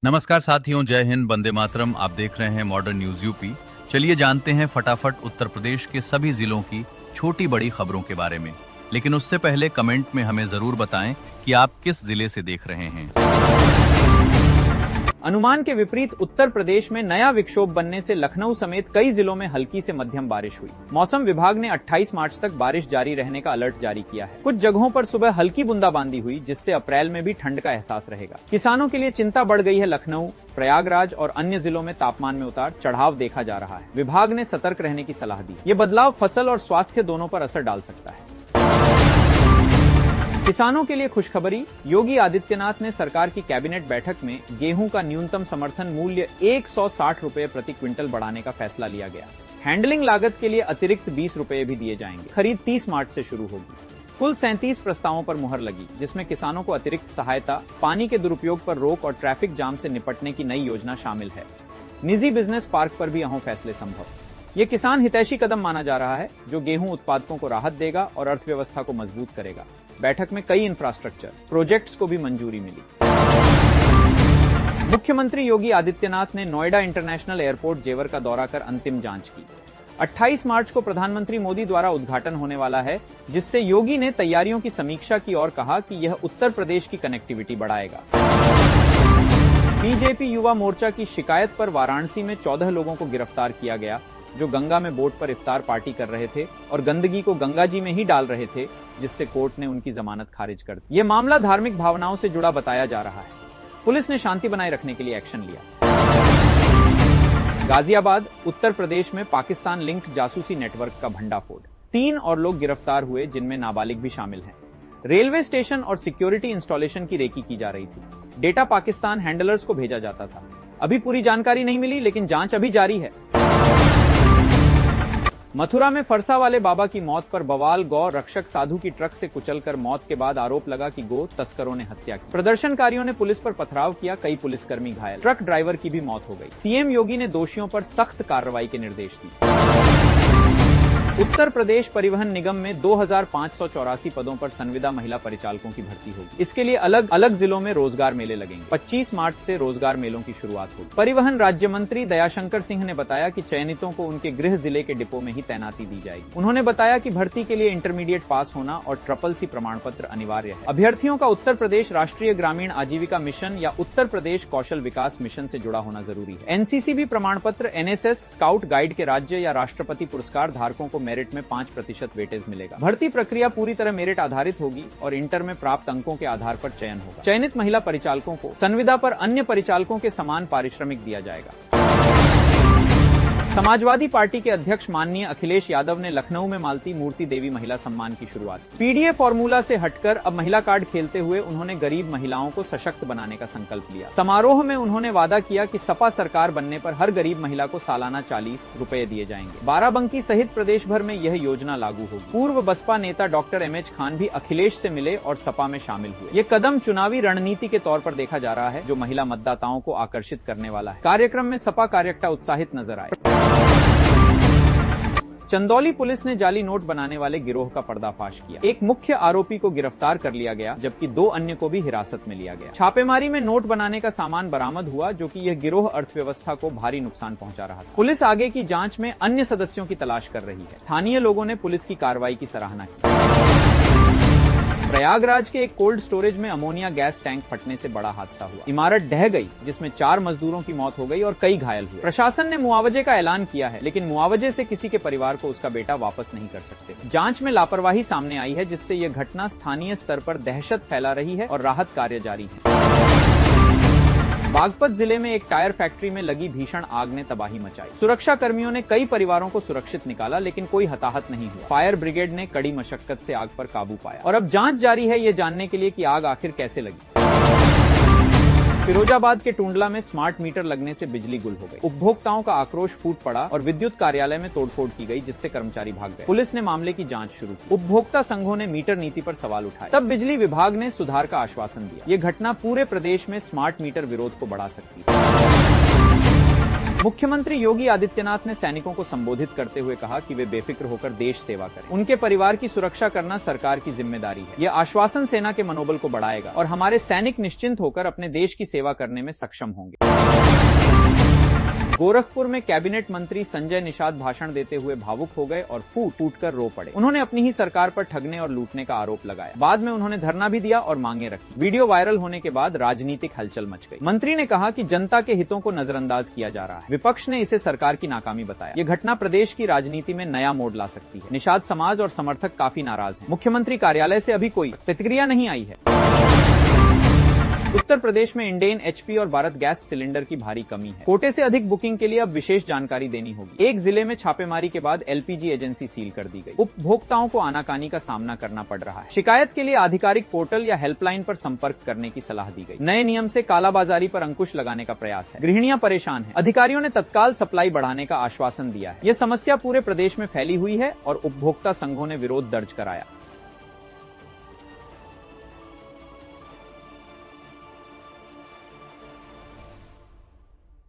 नमस्कार साथियों, जय हिंद, वंदे मातरम। आप देख रहे हैं मॉडर्न न्यूज यूपी। चलिए जानते हैं फटाफट उत्तर प्रदेश के सभी जिलों की छोटी बड़ी खबरों के बारे में। लेकिन उससे पहले कमेंट में हमें जरूर बताएं कि आप किस जिले से देख रहे हैं। अनुमान के विपरीत उत्तर प्रदेश में नया विक्षोभ बनने से लखनऊ समेत कई जिलों में हल्की से मध्यम बारिश हुई। मौसम विभाग ने 28 मार्च तक बारिश जारी रहने का अलर्ट जारी किया है। कुछ जगहों पर सुबह हल्की बूंदाबांदी हुई, जिससे अप्रैल में भी ठंड का एहसास रहेगा। किसानों के लिए चिंता बढ़ गई है। लखनऊ, प्रयागराज और अन्य जिलों में तापमान में उतार चढ़ाव देखा जा रहा है। विभाग ने सतर्क रहने की सलाह दी। ये बदलाव फसल और स्वास्थ्य दोनों पर असर डाल सकता है। किसानों के लिए खुशखबरी। योगी आदित्यनाथ ने सरकार की कैबिनेट बैठक में गेहूं का न्यूनतम समर्थन मूल्य 160 रुपए प्रति क्विंटल बढ़ाने का फैसला लिया गया। हैंडलिंग लागत के लिए अतिरिक्त 20 रुपए भी दिए जाएंगे। खरीद 30 मार्च से शुरू होगी। कुल 37 प्रस्तावों पर मुहर लगी, जिसमें किसानों को अतिरिक्त सहायता, पानी के दुरुपयोग पर रोक और ट्रैफिक जाम से निपटने की नई योजना शामिल है। निजी बिजनेस पार्क पर भी अहम फैसले संभव। ये किसान हितैषी कदम माना जा रहा है, जो गेहूं उत्पादकों को राहत देगा और अर्थव्यवस्था को मजबूत करेगा। बैठक में कई इंफ्रास्ट्रक्चर प्रोजेक्ट्स को भी मंजूरी मिली। मुख्यमंत्री योगी आदित्यनाथ ने नोएडा इंटरनेशनल एयरपोर्ट जेवर का दौरा कर अंतिम जांच की। 28 मार्च को प्रधानमंत्री मोदी द्वारा उद्घाटन होने वाला है, जिससे योगी ने तैयारियों की समीक्षा की और कहा कि यह उत्तर प्रदेश की कनेक्टिविटी बढ़ाएगा। बीजेपी युवा मोर्चा की शिकायत पर वाराणसी में 14 लोगों को गिरफ्तार किया गया, जो गंगा में बोट पर इफ्तार पार्टी कर रहे थे और गंदगी को गंगा जी में ही डाल रहे थे, जिससे कोर्ट ने उनकी जमानत खारिज कर दी। ये मामला धार्मिक भावनाओं से जुड़ा बताया जा रहा है। पुलिस ने शांति बनाए रखने के लिए एक्शन लिया। गाजियाबाद, उत्तर प्रदेश में पाकिस्तान लिंक जासूसी नेटवर्क का भंडाफोड़। 3 और लोग गिरफ्तार हुए, जिनमें नाबालिग भी शामिल हैं। रेलवे स्टेशन और सिक्योरिटी इंस्टॉलेशन की रेकी की जा रही थी। डेटा पाकिस्तान हैंडलर्स को भेजा जाता था। अभी पूरी जानकारी नहीं मिली, लेकिन जांच अभी जारी है। मथुरा में फरसा वाले बाबा की मौत पर बवाल। गौ रक्षक साधु की ट्रक से कुचलकर मौत के बाद आरोप लगा कि गो तस्करों ने हत्या की। प्रदर्शनकारियों ने पुलिस पर पथराव किया, कई पुलिसकर्मी घायल। ट्रक ड्राइवर की भी मौत हो गई। सीएम योगी ने दोषियों पर सख्त कार्रवाई के निर्देश दिए। उत्तर प्रदेश परिवहन निगम में 2584 पदों पर संविदा महिला परिचालकों की भर्ती होगी। इसके लिए अलग अलग जिलों में रोजगार मेले लगेंगे। 25 मार्च से रोजगार मेलों की शुरुआत होगी। परिवहन राज्य मंत्री दयाशंकर सिंह ने बताया कि चयनितों को उनके गृह जिले के डिपो में ही तैनाती दी जाएगी। उन्होंने बताया कि भर्ती के लिए इंटरमीडिएट पास होना और CCC प्रमाण पत्र अनिवार्य है। अभ्यर्थियों का उत्तर प्रदेश राष्ट्रीय ग्रामीण आजीविका मिशन या उत्तर प्रदेश कौशल विकास मिशन से जुड़ा होना जरूरी है। NCCB प्रमाण पत्र, NSS, स्काउट गाइड के राज्य या राष्ट्रपति पुरस्कार धारकों को मेरिट में 5% वेटेज मिलेगा। भर्ती प्रक्रिया पूरी तरह मेरिट आधारित होगी और इंटर में प्राप्त अंकों के आधार पर चयन होगा। चयनित महिला परिचालकों को संविदा पर अन्य परिचालकों के समान पारिश्रमिक दिया जाएगा। समाजवादी पार्टी के अध्यक्ष माननीय अखिलेश यादव ने लखनऊ में मालती मूर्ति देवी महिला सम्मान की शुरुआत की। पीडीए फॉर्मूला से हटकर अब महिला कार्ड खेलते हुए उन्होंने गरीब महिलाओं को सशक्त बनाने का संकल्प लिया। समारोह में उन्होंने वादा किया कि सपा सरकार बनने पर हर गरीब महिला को सालाना 40 रुपए दिए जाएंगे। बाराबंकी सहित प्रदेश भर में यह योजना लागू होगी। पूर्व बसपा नेता डॉक्टर MH खान भी अखिलेश से मिले और सपा में शामिल हुए। ये कदम चुनावी रणनीति के तौर पर देखा जा रहा है, जो महिला मतदाताओं को आकर्षित करने वाला है। कार्यक्रम में सपा कार्यकर्ता उत्साहित नजर आए। चंदौली पुलिस ने जाली नोट बनाने वाले गिरोह का पर्दाफाश किया। एक मुख्य आरोपी को गिरफ्तार कर लिया गया, जबकि 2 अन्य को भी हिरासत में लिया गया। छापेमारी में नोट बनाने का सामान बरामद हुआ, जो कि यह गिरोह अर्थव्यवस्था को भारी नुकसान पहुंचा रहा था। पुलिस आगे की जांच में अन्य सदस्यों की तलाश कर रही है। स्थानीय लोगों ने पुलिस की कार्रवाई की सराहना की। प्रयागराज के एक कोल्ड स्टोरेज में अमोनिया गैस टैंक फटने से बड़ा हादसा हुआ। इमारत ढह गई, जिसमें 4 मजदूरों की मौत हो गई और कई घायल हुए। प्रशासन ने मुआवजे का ऐलान किया है, लेकिन मुआवजे से किसी के परिवार को उसका बेटा वापस नहीं कर सकते। जांच में लापरवाही सामने आई है, जिससे यह घटना स्थानीय स्तर पर दहशत फैला रही है और राहत कार्य जारी है। बागपत जिले में एक टायर फैक्ट्री में लगी भीषण आग ने तबाही मचाई। सुरक्षा कर्मियों ने कई परिवारों को सुरक्षित निकाला, लेकिन कोई हताहत नहीं हुआ। फायर ब्रिगेड ने कड़ी मशक्कत से आग पर काबू पाया और अब जांच जारी है, ये जानने के लिए कि आग आखिर कैसे लगी। फिरोजाबाद के टुंडला में स्मार्ट मीटर लगने से बिजली गुल हो गई। उपभोक्ताओं का आक्रोश फूट पड़ा और विद्युत कार्यालय में तोड़फोड़ की गई, जिससे कर्मचारी भाग गए। पुलिस ने मामले की जांच शुरू की। उपभोक्ता संघों ने मीटर नीति पर सवाल उठाए। तब बिजली विभाग ने सुधार का आश्वासन दिया। ये घटना पूरे प्रदेश में स्मार्ट मीटर विरोध को बढ़ा सकती है। मुख्यमंत्री योगी आदित्यनाथ ने सैनिकों को संबोधित करते हुए कहा कि वे बेफिक्र होकर देश सेवा करें। उनके परिवार की सुरक्षा करना सरकार की जिम्मेदारी है। यह आश्वासन सेना के मनोबल को बढ़ाएगा और हमारे सैनिक निश्चिंत होकर अपने देश की सेवा करने में सक्षम होंगे। गोरखपुर में कैबिनेट मंत्री संजय निषाद भाषण देते हुए भावुक हो गए और फूट कर रो पड़े। उन्होंने अपनी ही सरकार पर ठगने और लूटने का आरोप लगाया। बाद में उन्होंने धरना भी दिया और मांगे रखी। वीडियो वायरल होने के बाद राजनीतिक हलचल मच गई। मंत्री ने कहा कि जनता के हितों को नजरअंदाज किया जा रहा है। विपक्ष ने इसे सरकार की नाकामी बताया। ये घटना प्रदेश की राजनीति में नया मोड़ ला सकती है। निषाद समाज और समर्थक काफी नाराज हैं। मुख्यमंत्री कार्यालय से अभी कोई प्रतिक्रिया नहीं आई है। उत्तर प्रदेश में इंडेन, एचपी और भारत गैस सिलेंडर की भारी कमी है। कोटे से अधिक बुकिंग के लिए अब विशेष जानकारी देनी होगी। एक जिले में छापेमारी के बाद एलपीजी एजेंसी सील कर दी गई। उपभोक्ताओं को आनाकानी का सामना करना पड़ रहा है। शिकायत के लिए आधिकारिक पोर्टल या हेल्पलाइन पर संपर्क करने की सलाह दी गई। नए नियम से कालाबाजारी पर अंकुश लगाने का प्रयास है। गृहिणियां परेशान हैं। अधिकारियों ने तत्काल सप्लाई बढ़ाने का आश्वासन दिया है। यह समस्या पूरे प्रदेश में फैली हुई है और उपभोक्ता संघों ने विरोध दर्ज कराया।